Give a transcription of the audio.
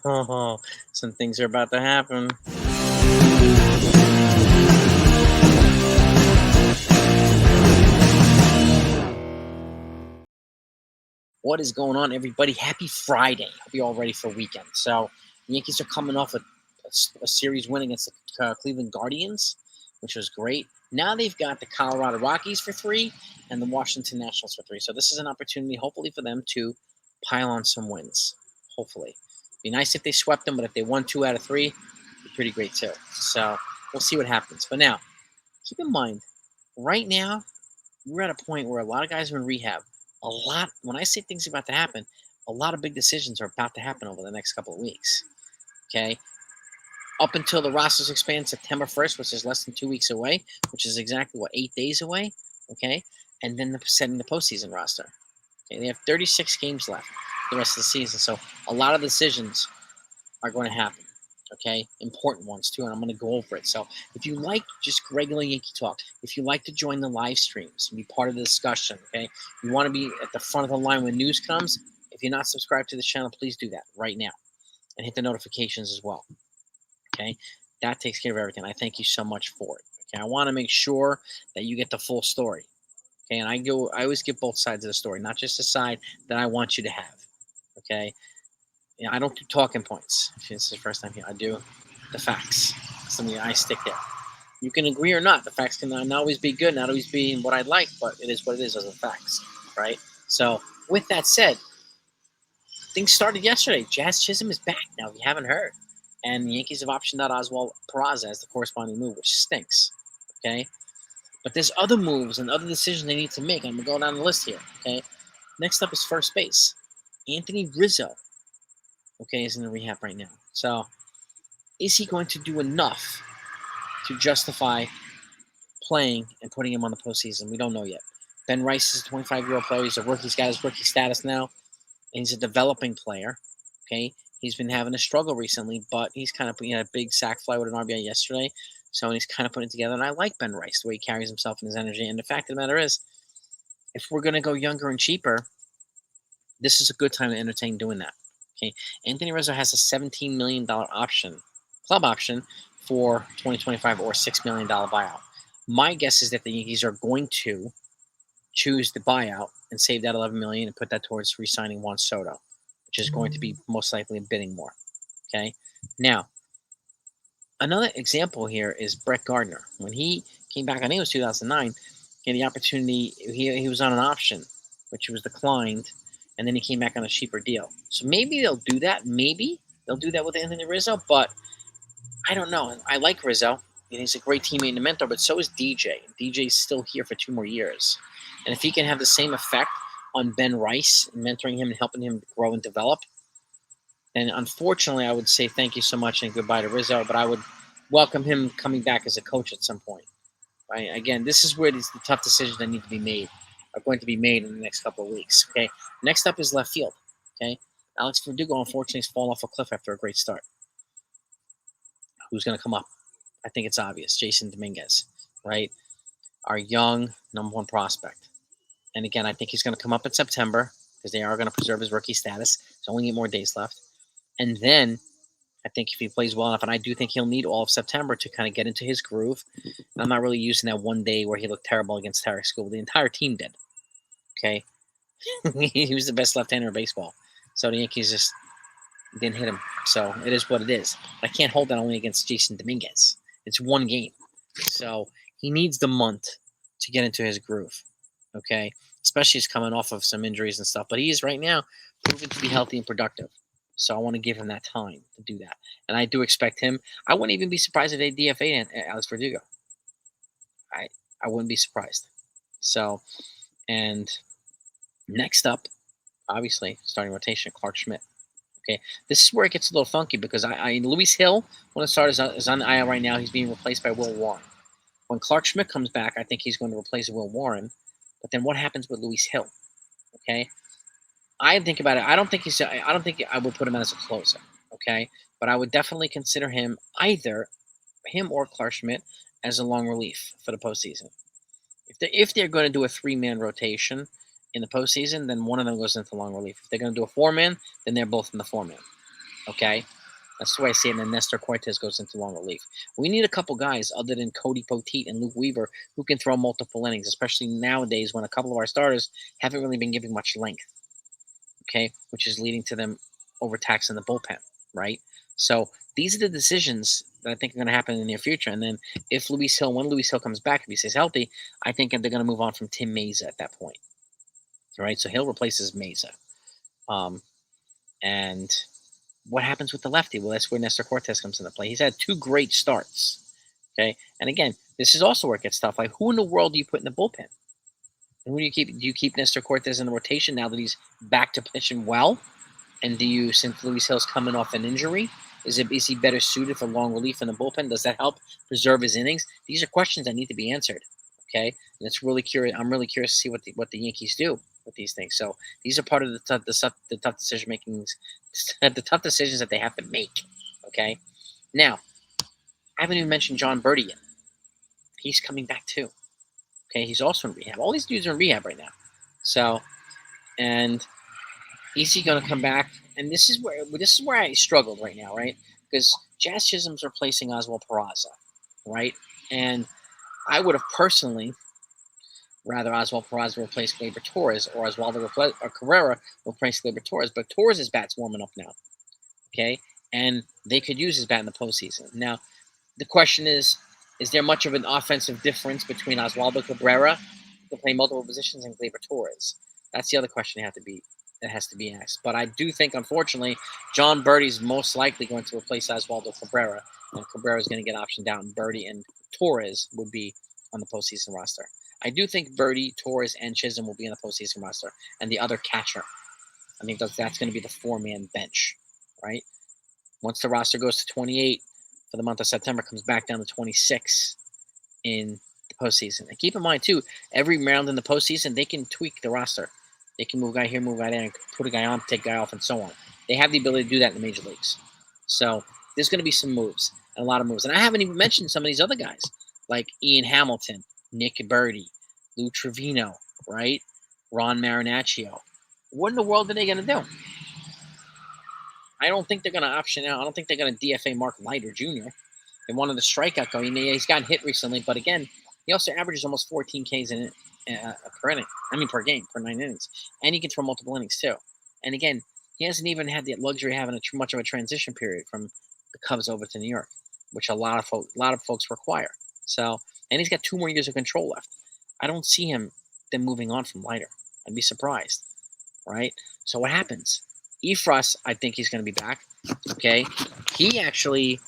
Oh, some things are about to happen. What is going on, everybody? Happy Friday. Hope you're all ready for a weekend. So, the Yankees are coming off a series win against the Cleveland Guardians, which was great. Now they've got the Colorado Rockies for 3 and the Washington Nationals for 3. So, this is an opportunity, hopefully, for them to pile on some wins. Hopefully. Be nice if they swept them, but if they won 2 out of 3, it'd be pretty great too. So, we'll see what happens. But now, keep in mind, right now, we're at a point where a lot of guys are in rehab. When I say things are about to happen, a lot of big decisions are about to happen over the next couple of weeks. Okay? Up until the rosters expand September 1st, which is less than 2 weeks away, which is exactly, 8 days away? Okay? And then setting the postseason roster. Okay? They have 36 games left the rest of the season. So a lot of decisions are going to happen. Okay, important ones too, and I'm going to go over it. So if you like just regular Yankee talk, if you like to join the live streams and be part of the discussion, okay, you want to be at the front of the line when news comes. If you're not subscribed to the channel, please do that right now and hit the notifications as well. Okay, that takes care of everything. I thank you so much for it. Okay, I want to make sure that you get the full story. Okay, and I always give both sides of the story, not just the side that I want you to have. Okay. I don't do talking points. If this is the first time here, I do the facts. Something I stick there. You can agree or not. The facts can not always be good, not always be what I'd like, but it is what it is as the facts, right? So, with that said, things started yesterday. Jazz Chisholm is back now, if you haven't heard. And the Yankees have optioned out Oswald Peraza as the corresponding move, which stinks, okay? But there's other moves and other decisions they need to make. I'm going to go down the list here, okay? Next up is first base. Anthony Rizzo, okay, is in the rehab right now. So, is he going to do enough to justify playing and putting him on the postseason? We don't know yet. Ben Rice is a 25-year-old player. He's a rookie. He's got his rookie status now, and he's a developing player. Okay, he's been having a struggle recently, but he's kind of a big sac fly with an RBI yesterday. So he's kind of putting it together, and I like Ben Rice, the way he carries himself and his energy. And the fact of the matter is, if we're going to go younger and cheaper, this is a good time to entertain doing that. Okay, Anthony Rizzo has a $17 million option, club option, for 2025 or $6 million buyout. My guess is that the Yankees are going to choose the buyout and save that $11 million and put that towards re-signing Juan Soto, which is going to be most likely bidding more. Okay, now another example here is Brett Gardner. When he came back, I think it was 2009, he had the opportunity. He was on an option, which was declined, and then he came back on a cheaper deal. So maybe they'll do that. Maybe they'll do that with Anthony Rizzo, but I don't know. I like Rizzo, and he's a great teammate and a mentor, but so is DJ. DJ's still here for 2 more years. And if he can have the same effect on Ben Rice, mentoring him and helping him grow and develop, then unfortunately I would say thank you so much and goodbye to Rizzo, but I would welcome him coming back as a coach at some point. Right? Again, this is where the tough decisions that need to be made are going to be made in the next couple of weeks. Okay. Next up is left field. Okay. Alex Verdugo, unfortunately, has fallen off a cliff after a great start. Who's going to come up? I think it's obvious. Jason Dominguez, right? Our young number 1 prospect. And again, I think he's going to come up in September because they are going to preserve his rookie status. There's only 8 more days left. And then I think if he plays well enough, and I do think he'll need all of September to kind of get into his groove. And I'm not really using that one day where he looked terrible against Tarek School. The entire team did. Okay. He was the best left-hander in baseball. So the Yankees just didn't hit him. So it is what it is. I can't hold that only against Jason Dominguez. It's 1 game. So he needs the month to get into his groove. Okay. Especially he's coming off of some injuries and stuff. But he is right now proven to be healthy and productive. So I want to give him that time to do that. And I do expect him. I wouldn't even be surprised if they DFA'd Alex Verdugo. I wouldn't be surprised. So, and next up, obviously, starting rotation, Clark Schmidt. Okay, this is where it gets a little funky because Luis Hill, when it started, is on the IL right now. He's being replaced by Will Warren. When Clark Schmidt comes back, I think he's going to replace Will Warren. But then what happens with Luis Hill? Okay, I think about it. I don't think I would put him as a closer. Okay, but I would definitely consider him, either him or Clark Schmidt, as a long relief for the postseason. If they're going to do a 3-man rotation in the postseason, then one of them goes into long relief. If they're going to do a 4-man, then they're both in the 4-man. Okay, that's the way I see it. And then Nestor Cortez goes into long relief. We need a couple guys other than Cody Poteet and Luke Weaver who can throw multiple innings, especially nowadays when a couple of our starters haven't really been giving much length. Okay, which is leading to them overtaxing the bullpen, right? So these are the decisions that I think are going to happen in the near future. And then if when Luis Hill comes back, if he stays healthy, I think they're going to move on from Tim Mesa at that point. All right, so Hill replaces Mesa. And what happens with the lefty? Well, that's where Nestor Cortez comes into play. He's had 2 great starts. Okay, and again, this is also where it gets tough. Like, who in the world do you put in the bullpen? And who do you keep? Do you keep Nestor Cortez in the rotation now that he's back to pitching well? And do you, since Luis Hill's coming off an injury, is he better suited for long relief in the bullpen? Does that help preserve his innings? These are questions that need to be answered. Okay, and it's really curious. I'm really curious to see what the Yankees do with these things. So these are part of the tough decision makings, the tough decisions that they have to make. Okay, now I haven't even mentioned John Birdie yet. He's coming back too. Okay, he's also in rehab. All these dudes are in rehab right now. So, and is he going to come back? And this is where I struggled right now, right? Because Jazz Chisholm's replacing Oswald Peraza, right? And I would have personally rather Oswald Peraza replace Gleyber Torres or Oswaldo Carrera replace Gleyber Torres. But Torres' bat's warming up now, okay? And they could use his bat in the postseason. Now, the question is there much of an offensive difference between Oswaldo Cabrera, who can play multiple positions, and Gleyber Torres? That's the other question that has to be asked. But I do think, unfortunately, John Birdie's most likely going to replace Oswaldo Cabrera, and Cabrera is going to get optioned out, and Birdie and Torres would be on the postseason roster. I do think Birdie, Torres, and Chisholm will be on the postseason roster, and the other catcher. I think that's going to be the 4-man bench, right? Once the roster goes to 28 for the month of September, comes back down to 26 in the postseason. And keep in mind, too, every round in the postseason, they can tweak the roster. They can move a guy here, move a guy there, and put a guy on, take a guy off, and so on. They have the ability to do that in the major leagues. So there's going to be some moves, and a lot of moves. And I haven't even mentioned some of these other guys, like Ian Hamilton, Nick Birdie, Lou Trevino, right? Ron Marinaccio. What in the world are they going to do? I don't think they're going to option out. I don't think they're going to DFA Mark Leiter Jr. They wanted the strikeout go. He's gotten hit recently, but again, he also averages almost 14 Ks per inning. Per game, per 9 innings. And he can throw multiple innings, too. And again, he hasn't even had the luxury of having much of a transition period from the Cubs over to New York, which a lot of folks require. So, and he's got 2 more years of control left. I don't see them moving on from Leiter. I'd be surprised, right? So what happens? Efros, I think he's going to be back. Okay, he actually